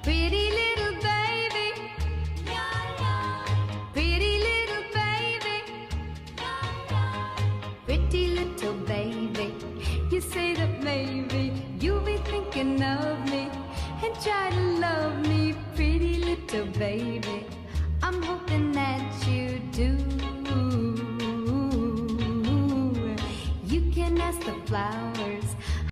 Pretty little baby, pretty little baby, pretty little baby. You say that maybe you'll be thinking of me and try to love me, pretty little baby. I'm hoping that you do. You can ask the flowers